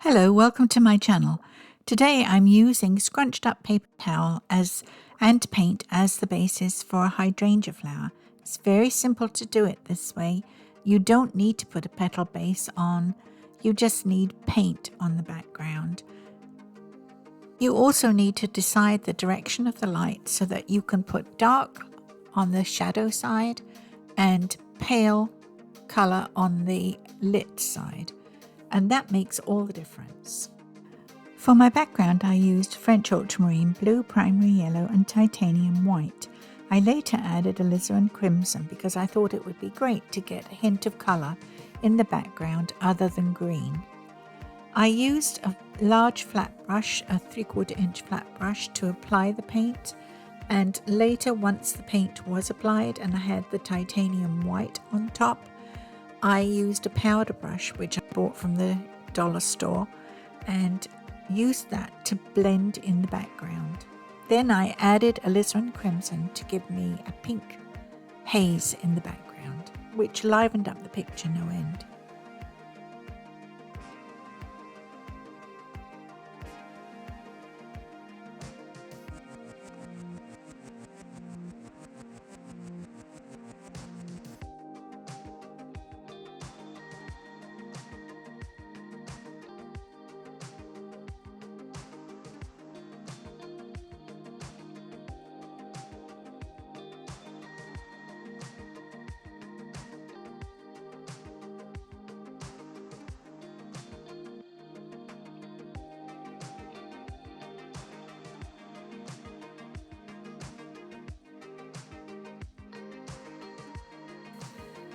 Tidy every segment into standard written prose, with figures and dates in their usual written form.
Hello, welcome to my channel. Today I'm using scrunched up paper towel and paint as the basis for a hydrangea flower. It's very simple to do it this way. You don't need to put a petal base on, you just need paint on the background. You also need to decide the direction of the light so that you can put dark on the shadow side and pale color on the lit side. And that makes all the difference. For my background, I used French ultramarine, blue primary yellow and titanium white. I later added alizarin crimson because I thought it would be great to get a hint of colour in the background other than green. I used a large flat brush, a 3/4 inch flat brush, to apply the paint, and later, once the paint was applied and I had the titanium white on top, I used a powder brush which I bought from the dollar store and used that to blend in the background. Then I added alizarin crimson to give me a pink haze in the background, which livened up the picture no end.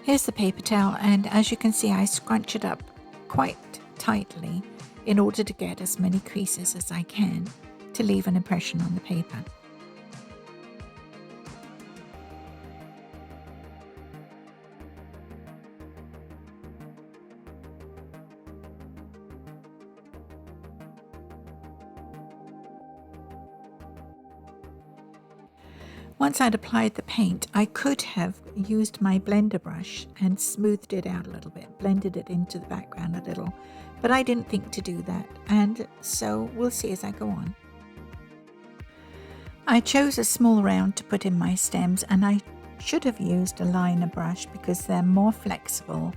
Here's the paper towel, and as you can see, I scrunch it up quite tightly in order to get as many creases as I can to leave an impression on the paper. Once I'd applied the paint, I could have used my blender brush and smoothed it out a little bit, blended it into the background a little, but I didn't think to do that, and so we'll see as I go on. I chose a small round to put in my stems, and I should have used a liner brush because they're more flexible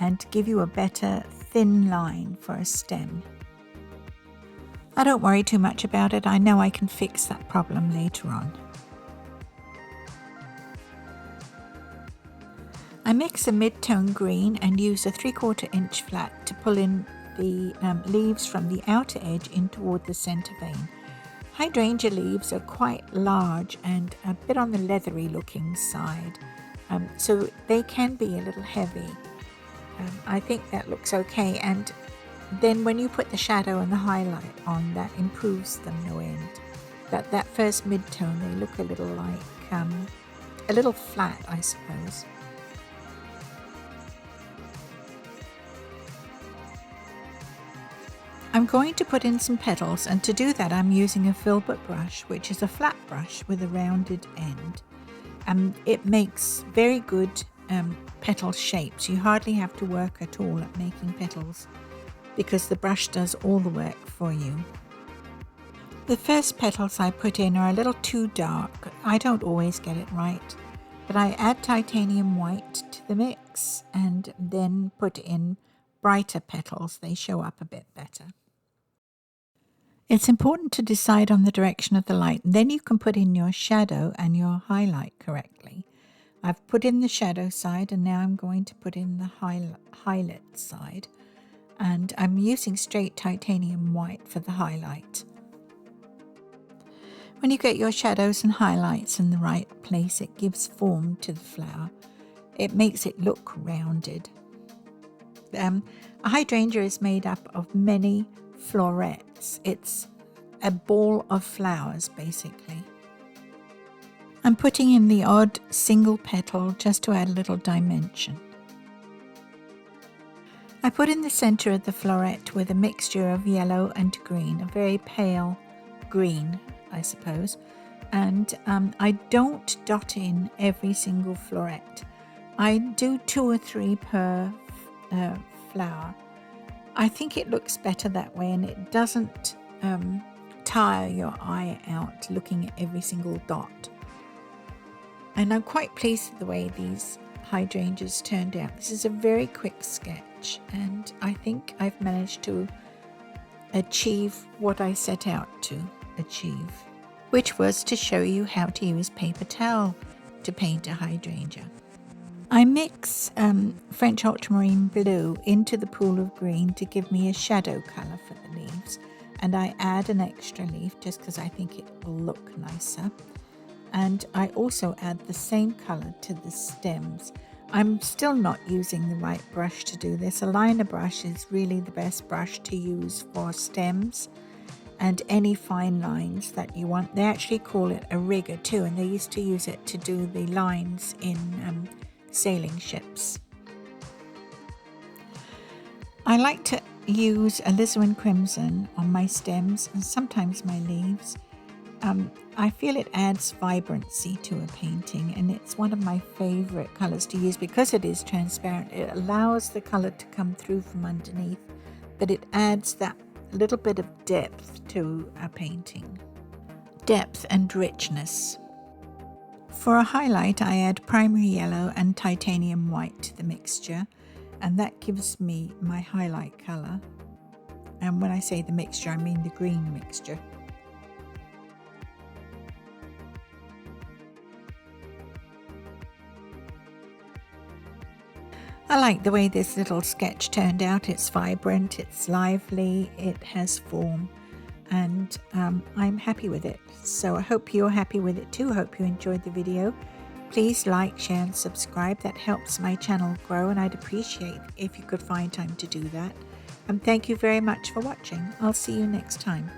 and give you a better thin line for a stem. I don't worry too much about it. I know I can fix that problem later on. I mix a mid-tone green and use a 3/4 inch flat to pull in the leaves from the outer edge in toward the center vein. Hydrangea leaves are quite large and a bit on the leathery looking side, so they can be a little heavy. I think that looks okay, and then when you put the shadow and the highlight on, that improves them no end. That first mid-tone, they look a little like a little flat, I suppose. I'm going to put in some petals, and to do that I'm using a filbert brush, which is a flat brush with a rounded end. It makes very good petal shapes. You hardly have to work at all at making petals because the brush does all the work for you. The first petals I put in are a little too dark. I don't always get it right, but I add titanium white to the mix and then put in brighter petals. They show up a bit better. It's important to decide on the direction of the light, and then you can put in your shadow and your highlight correctly. I've put in the shadow side, and now I'm going to put in the highlight side, and I'm using straight titanium white for the highlight. When you get your shadows and highlights in the right place, it gives form to the flower. It makes it look rounded. A hydrangea is made up of many florets. It's a ball of flowers, basically. I'm putting in the odd single petal just to add a little dimension. I put in the center of the floret with a mixture of yellow and green, a very pale green, I suppose, and I don't dot in every single floret. I do 2 or 3 per flower, I think it looks better that way, and it doesn't tire your eye out looking at every single dot. And I'm quite pleased with the way these hydrangeas turned out. This is a very quick sketch, and I think I've managed to achieve what I set out to achieve, which was to show you how to use paper towel to paint a hydrangea. I mix French ultramarine blue into the pool of green to give me a shadow colour for the leaves, and I add an extra leaf just because I think it will look nicer. And I also add the same colour to the stems. I'm still not using the right brush to do this. A liner brush is really the best brush to use for stems and any fine lines that you want. They actually call it a rigger too, and they used to use it to do the lines in sailing ships. I like to use alizarin crimson on my stems and sometimes my leaves. I feel it adds vibrancy to a painting, and it's one of my favorite colors to use because it is transparent. It allows the color to come through from underneath, but it adds that little bit of depth to a painting. Depth and richness. For a highlight, I add primary yellow and titanium white to the mixture, and that gives me my highlight color. And when I say the mixture, I mean the green mixture. I like the way this little sketch turned out. It's vibrant, it's lively, it has form, and I'm happy with it. So I hope you're happy with it too. I hope you enjoyed the video. Please like, share and subscribe. That helps my channel grow, and I'd appreciate if you could find time to do that. And thank you very much for watching. I'll see you next time.